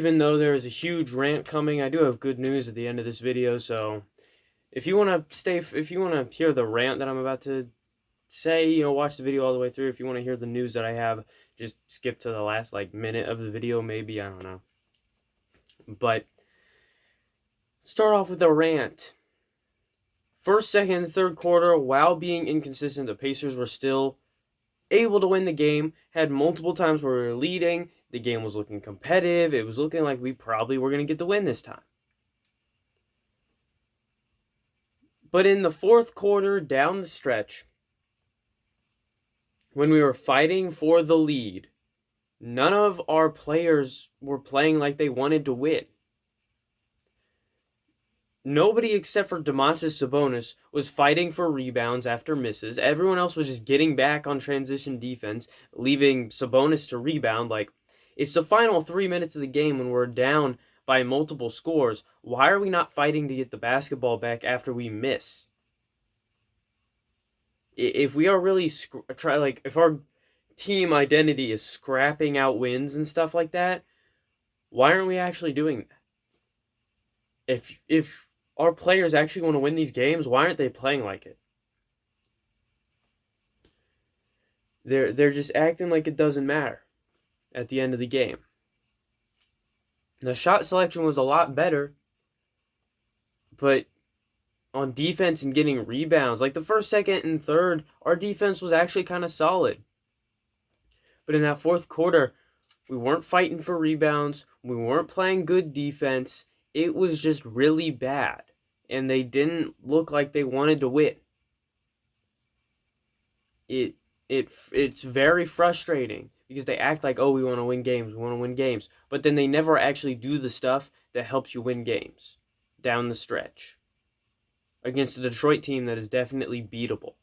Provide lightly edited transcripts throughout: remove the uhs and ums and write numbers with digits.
even though there is a huge rant coming, I do have good news at the end of this video. So if you want to hear the rant that I'm about to say, watch the video all the way through. If you want to hear the news that I have, just skip to the last minute of the video, maybe, I don't know. But start off with a rant. First, second, and third quarter, while being inconsistent, the Pacers were still able to win the game. Had multiple times where we were leading. The game was looking competitive. It was looking like we probably were going to get the win this time. But in the fourth quarter, down the stretch, when we were fighting for the lead, none of our players were playing like they wanted to win. Nobody except for Domantas Sabonis was fighting for rebounds after misses. Everyone else was just getting back on transition defense, leaving Sabonis to rebound. It's the final 3 minutes of the game when we're down by multiple scores. Why are we not fighting to get the basketball back after we miss? If we are really if our team identity is scrapping out wins and stuff like that, why aren't we actually doing that? If our players actually want to win these games, why aren't they playing like it? They're just acting like it doesn't matter at the end of the game. The shot selection was a lot better, but on defense and getting rebounds, like the first, second, and third, our defense was actually kind of solid. But in that fourth quarter, we weren't fighting for rebounds. We weren't playing good defense. It was just really bad. And they didn't look like they wanted to win. It's very frustrating because they act like, oh, we want to win games. But then they never actually do the stuff that helps you win games down the stretch against a Detroit team that is definitely beatable.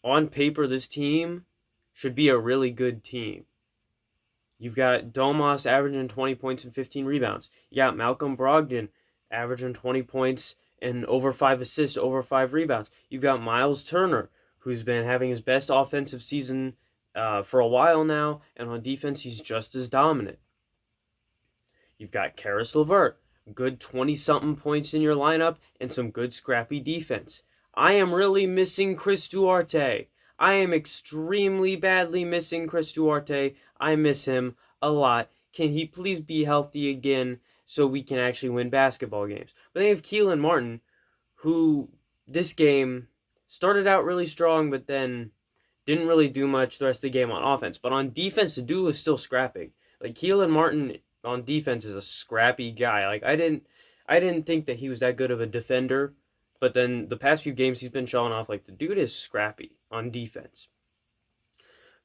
On paper, this team should be a really good team. You've got Domas averaging 20 points and 15 rebounds. You got Malcolm Brogdon averaging 20 points and over 5 assists, over 5 rebounds. You've got Miles Turner, who's been having his best offensive season for a while now, and on defense, he's just as dominant. You've got Caris LeVert, good 20-something points in your lineup, and some good scrappy defense. I am really missing Chris Duarte. I am extremely badly missing Chris Duarte. I miss him a lot. Can he please be healthy again so we can actually win basketball games? But they have Kelan Martin, who this game started out really strong, but then didn't really do much the rest of the game on offense. But on defense, the dude was still scrapping. Kelan Martin on defense is a scrappy guy. I didn't think that he was that good of a defender. But then the past few games he's been showing off the dude is scrappy on defense.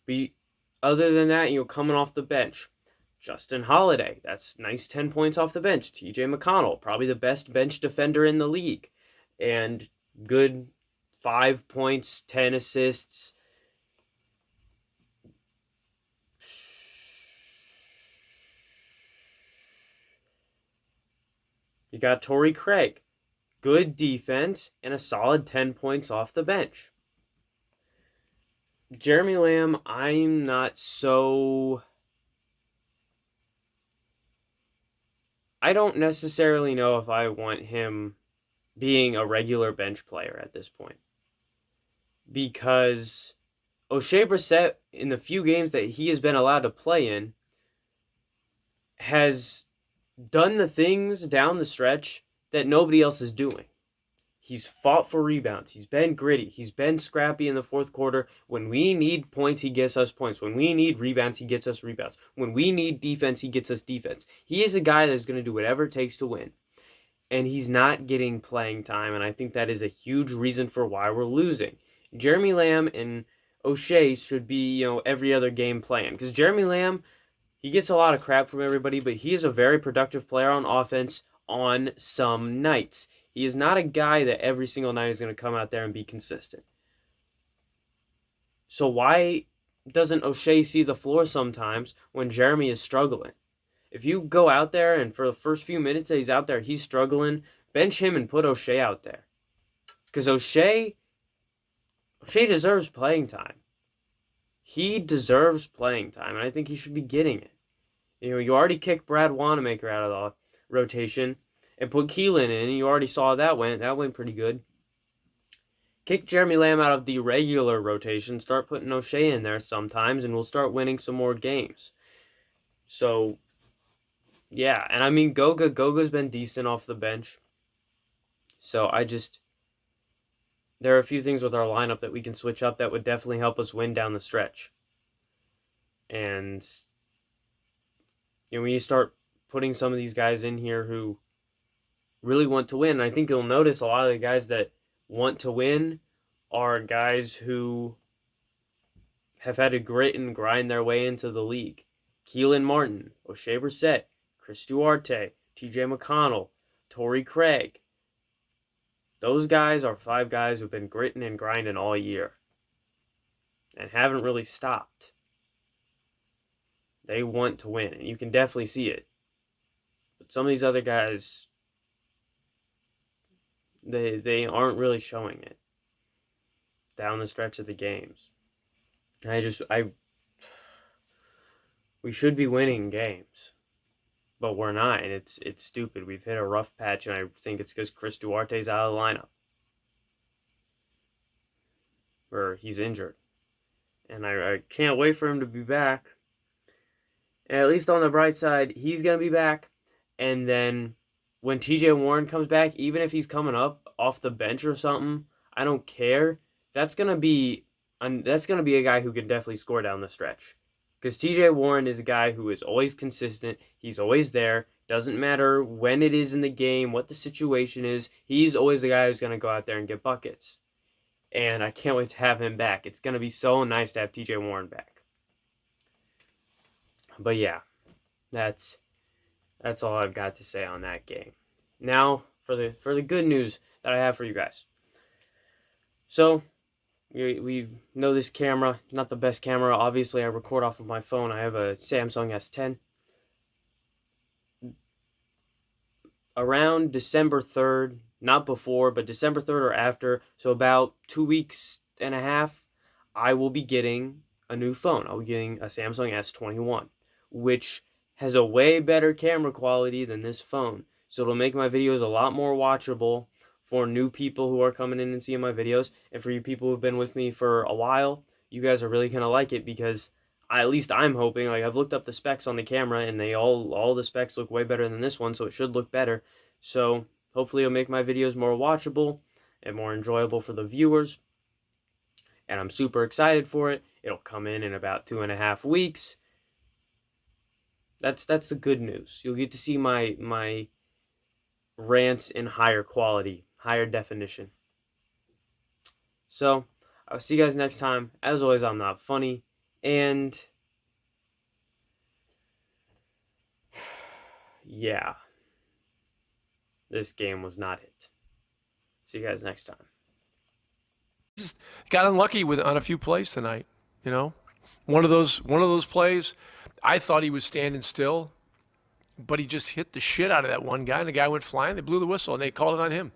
But other than that, coming off the bench, Justin Holiday, that's nice 10 points off the bench. TJ McConnell, probably the best bench defender in the league. And good 5 points, 10 assists. You got Torrey Craig. Good defense, and a solid 10 points off the bench. Jeremy Lamb, I'm not so... I don't necessarily know if I want him being a regular bench player at this point. Because Oshae Brissett, in the few games that he has been allowed to play in, has done the things down the stretch that nobody else is doing. He's fought for rebounds. He's been gritty. He's been scrappy in the fourth quarter. When we need points, he gets us points. When we need rebounds, he gets us rebounds. When we need defense, he gets us defense. He is a guy that's going to do whatever it takes to win. And he's not getting playing time, and I think that is a huge reason for why we're losing. Jeremy Lamb and Oshae should be, every other game playing. Because Jeremy Lamb, he gets a lot of crap from everybody, but he is a very productive player on offense on some nights. He is not a guy that every single night is going to come out there and be consistent. So why doesn't Oshae see the floor sometimes when Jeremy is struggling? If you go out there and for the first few minutes that he's out there, he's struggling, bench him and put Oshae out there. Because Oshae deserves playing time. He deserves playing time, and I think he should be getting it. You already kicked Brad Wanamaker out of the rotation and put Keelan in. You already saw that went pretty good. Kick Jeremy Lamb out of the regular rotation. Start putting O'Shea in there sometimes, and we'll start winning some more games. So, yeah. And I mean, Goga's been decent off the bench. So there are a few things with our lineup that we can switch up that would definitely help us win down the stretch. And, when you start putting some of these guys in here who really want to win, I think you'll notice a lot of the guys that want to win are guys who have had to grit and grind their way into the league. Keelan Martin, O'Shea Brissett, Chris Duarte, TJ McConnell, Torrey Craig. Those guys are 5 guys who've been gritting and grinding all year and haven't really stopped. They want to win, and you can definitely see it. But some of these other guys, they aren't really showing it down the stretch of the games. We should be winning games, but we're not, and it's stupid. We've hit a rough patch, and I think it's because Chris Duarte's out of the lineup, or he's injured, and I can't wait for him to be back. And at least on the bright side, he's gonna be back, and then when TJ Warren comes back, even if he's coming up off the bench or something, I don't care. That's gonna be a guy who can definitely score down the stretch. Because TJ Warren is a guy who is always consistent. He's always there. Doesn't matter when it is in the game, what the situation is. He's always the guy who's going to go out there and get buckets. And I can't wait to have him back. It's going to be so nice to have TJ Warren back. But yeah, that's all I've got to say on that game. Now, for the good news that I have for you guys. So, we know this camera, not the best camera. Obviously, I record off of my phone. I have a Samsung S10. Around December 3rd, not before, but December 3rd or after, so about 2 weeks and a half, I will be getting a new phone. I'll be getting a Samsung S21, which has a way better camera quality than this phone. So it'll make my videos a lot more watchable for new people who are coming in and seeing my videos. And for you people who've been with me for a while, you guys are really going to like it because at least I'm hoping, like I've looked up the specs on the camera and they all the specs look way better than this one, so it should look better. So hopefully it'll make my videos more watchable and more enjoyable for the viewers. And I'm super excited for it. It'll come in about 2.5 weeks. That's the good news. You'll get to see my rants in higher quality, higher definition. So, I'll see you guys next time. As always, I'm not funny. And yeah, this game was not it. See you guys next time. Just got unlucky on a few plays tonight. One of those plays, I thought he was standing still, but he just hit the shit out of that one guy, and the guy went flying. They blew the whistle, and they called it on him.